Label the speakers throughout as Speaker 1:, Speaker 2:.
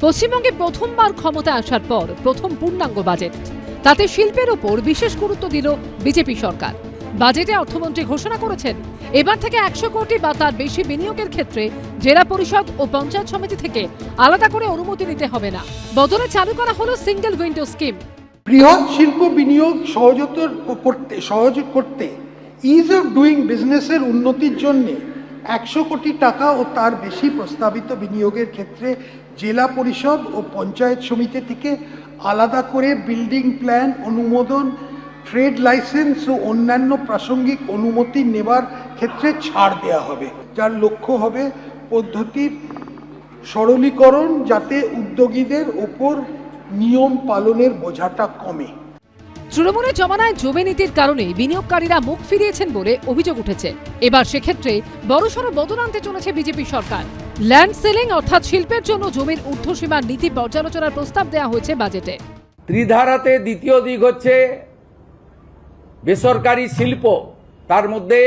Speaker 1: পশ্চিমবঙ্গে প্রথমবার ক্ষমতা আসার পর প্রথম পূর্ণাঙ্গ বাজেট, তাতে শিল্পের উপর বিশেষ গুরুত্ব দিল বিজেপি সরকার। বাজেটে অর্থমন্ত্রী ঘোষণা করেছেন এবার থেকে 100 কোটি বা তার বেশি বিনিয়োগের ক্ষেত্রে জেলা পরিষদ ও পঞ্চায়েত সমিতি থেকে আলাদা করে অনুমতি নিতে হবে না। বদলে চালু করা হলো সিঙ্গেল উইন্ডো স্কিম।
Speaker 2: বৃহৎ শিল্প বিনিয়োগ সহজ করতে ইজ অফ ডুইং বিজনেসের উন্নতির জন্য 100 কোটি টাকা ও তার বেশি প্রস্তাবিত বিনিয়োগের ক্ষেত্রে জেলা পরিষদ ও পঞ্চায়েত সমিতি থেকে আলাদা করে বিল্ডিং প্ল্যান অনুমোদন, ট্রেড লাইসেন্স ও অন্যান্য প্রাসঙ্গিক অনুমতি নেবার ক্ষেত্রে ছাড় দেওয়া হবে, যার লক্ষ্য হবে পদ্ধতির সরলীকরণ, যাতে উদ্যোগীদের ওপর নিয়ম পালনের বোঝাটা কমে।
Speaker 1: তৃণমূলের জমানায় জমি নীতির কারণে বিনিয়োগকারীরা মুখ ফিরিয়েছেন বলে অভিযোগ উঠেছে। এবার সেক্ষেত্রে বড়সড় বদল আনতে চলেছে বিজেপি সরকার। ল্যান্ড সেলিং অর্থাৎ শিল্পের জন্য জমির ঊর্ধ্বসীমার নীতি পর্যালোচনার প্রস্তাব দেওয়া হয়েছে বাজেটে।
Speaker 3: ত্রিধারাতে দ্বিতীয় দিক হচ্ছে বেসরকারি শিল্প, তার মধ্যে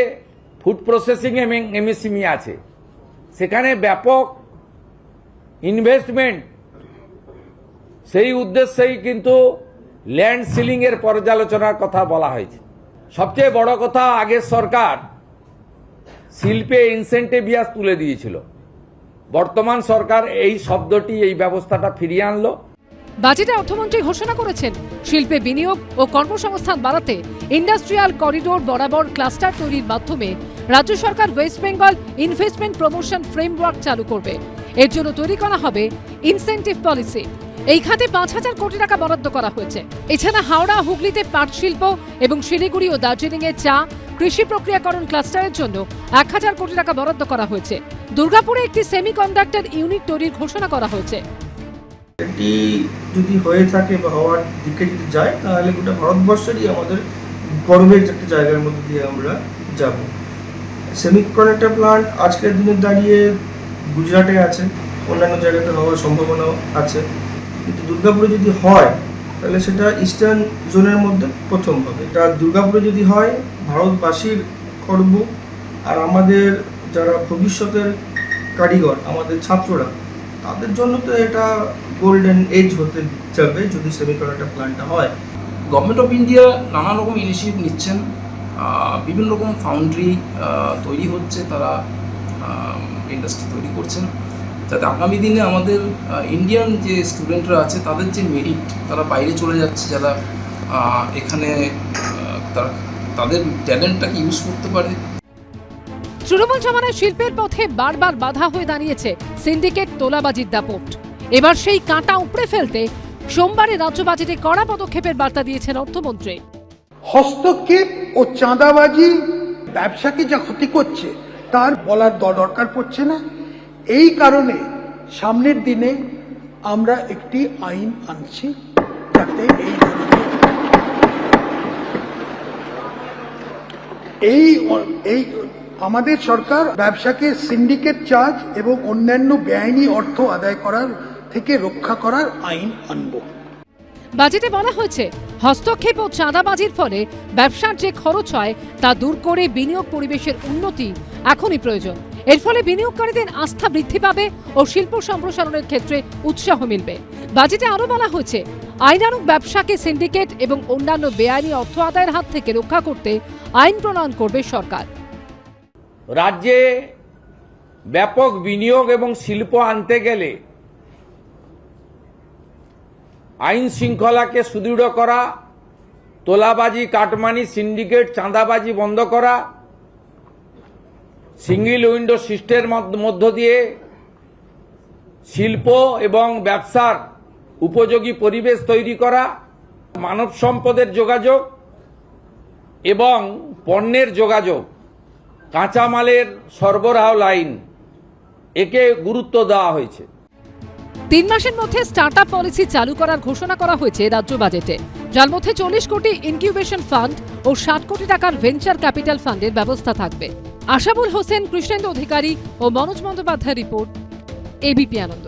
Speaker 3: ফুড প্রসেসিং এবং এমএসএমই আছে। সেখানে ব্যাপক ইনভেস্টমেন্ট, সেই উদ্দেশ্যেই কিন্তু ল্যান্ড সিলিং এর পর্যালোচনার কথা বলা হয়েছে। সবচেয়ে বড় কথা, আগের সরকার শিল্পে ইনসেন্টিভিয়াস তুলে দিয়েছিল, বর্তমান সরকার এই শব্দটি, এই ব্যবস্থাটা ফিরিয়ে আনলো।
Speaker 1: বাজেটে অর্থমন্ত্রী ঘোষণা করেছেন শিল্পে বিনিয়োগ ও কর্মসংস্থান বাড়াতে ইন্ডাস্ট্রিয়াল করিডোর বরাবর ক্লাস্টার তৈরির মাধ্যমে রাজ্য সরকার West Bengal investment promotion framework চালু করবে। এর জন্য তৈরি করা হবে ইনসেন্টিভ পলিসি। এই খাতে 5,000 কোটি টাকা বরাদ্দ করা হয়েছে। এছাড়া হাওড়া হুগলিতে পাট শিল্প এবং শিলিগুড়ি ও দার্জিলিংয়ে চা কৃষি প্রক্রিয়াকরণ ক্লাস্টারের জন্য 1,000 কোটি টাকা বরাদ্দ করা হয়েছে। দুর্গাপুরে একটি সেমিকন্ডাক্টর ইউনিট তৈরির ঘোষণা করা হয়েছে।
Speaker 4: এটি যদি হয়ে থাকে বা হওয়ার দিকে যদি যায়, তাহলে গোটা ভারতবর্ষেরই আমাদের গর্বের একটা জায়গার মধ্যে দিয়ে আমরা যাব। সেমিকন্ডাক্টর প্লান্ট আজকের দিনে দাঁড়িয়ে গুজরাটে আছে, অন্যান্য জায়গাতে হওয়ার সম্ভাবনাও আছে, কিন্তু দুর্গাপুরে যদি হয় তাহলে সেটা ইস্টার্ন জোনের মধ্যে প্রথম হবে। এটা দুর্গাপুরে যদি হয় ভারতবাসীর গর্ব, আর আমাদের যারা ভবিষ্যতের কারিগর, আমাদের ছাত্ররা, তাদের জন্য তো এটা গোল্ডেন এজ হতে যাবে যদি সেমিকন্ডাক্টর প্ল্যান্টটা হয়।
Speaker 5: গভর্নমেন্ট অফ ইন্ডিয়া নানা রকম ইনিশিয়েটিভ নিচ্ছেন, বিভিন্ন রকম ফাউন্ড্রি তৈরি হচ্ছে, তারা ইন্ডাস্ট্রি তৈরি করছেন, যাতে আগামী দিনে আমাদের ইন্ডিয়ান যে স্টুডেন্টরা আছে তাদের যে মেরিট, তারা বাইরে চলে যাচ্ছে, যারা এখানে তারা তাদের ট্যালেন্টটাকে ইউজ করতে পারে।
Speaker 1: তৃণমূল জমানায় শিল্পের পথে বারবার বাধা হয়ে দাঁড়িয়েছে সিন্ডিকেট তোলাবাজির দাপট। এবার সেই কাঁটা উপড়ে ফেলতে সোমবারে রাজ্য বাজেটে কড়া পদক্ষেপের বার্তা দিয়েছেন অর্থমন্ত্রী।
Speaker 2: হস্তক্ষেপ ও চাঁদাবাজি ব্যবসাকে যা ক্ষতি করছে তার বলার দরকার পড়ছে না। এই কারণে সামনের দিনে আমরা একটি আইন আনছি, যাতে এই আমাদের সরকার ব্যবসাকে সিন্ডিকেট চার্জ এবং অন্যান্য বেআইনি অর্থ আদায় করার থেকে রক্ষা করার আইন আনব।
Speaker 1: বাজেটে বলা হয়েছে হস্তক্ষেপ ও চাঁদাবাজির ফলে ব্যবসার যে খরচ হয় তা দূর করে বিনিয়োগ পরিবেশের উন্নতি এখনই প্রয়োজন। এর ফলে বিনিয়োগকারীদের আস্থা বৃদ্ধি পাবে ও শিল্প সম্প্রসারণের ক্ষেত্রে উৎসাহ মিলবে। বাজেটে আরও বলা হয়েছে আইনানুগ ব্যবসাকে সিন্ডিকেট এবং অন্যান্য বেআইনি অর্থ আদায়ের হাত থেকে রক্ষা করতে আইন প্রণয়ন করবে সরকার।
Speaker 3: রাজ্যে ব্যাপক বিনিয়োগ এবং শিল্প আনতে গেলে আইন শৃঙ্খলাকে সুদৃঢ় করা, তোলাবাজি, কাটমানি, সিন্ডিকেট, চাঁদাবাজি বন্ধ করা, সিঙ্গেল উইন্ডো সিস্টেমের মধ্য দিয়ে শিল্প এবং ব্যবসার উপযোগী পরিবেশ তৈরি করা, মানব সম্পদের যোগাযোগ এবং পণ্যের যোগাযোগ, কাঁচামালের সরবরাহ লাইন, একে গুরুত্ব দেওয়া হয়েছে।
Speaker 1: 3 মাসের মধ্যে স্টার্টআপ পলিসি চালু করার ঘোষণা করা হয়েছে রাজ্য বাজেটে, যার মধ্যে 40 কোটি ইনকিউবেশন ফান্ড ও 60 কোটি টাকার ভেঞ্চার ক্যাপিটাল ফান্ডের ব্যবস্থা থাকবে। আশাবুল হোসেন, কৃষ্ণেন্দু অধিকারী ও মনোজ বন্দ্যোপাধ্যায়ের রিপোর্ট, এবিপি আনন্দ।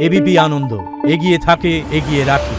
Speaker 6: এবিপি আনন্দ, এগিয়ে থাকে, এগিয়ে রাখে।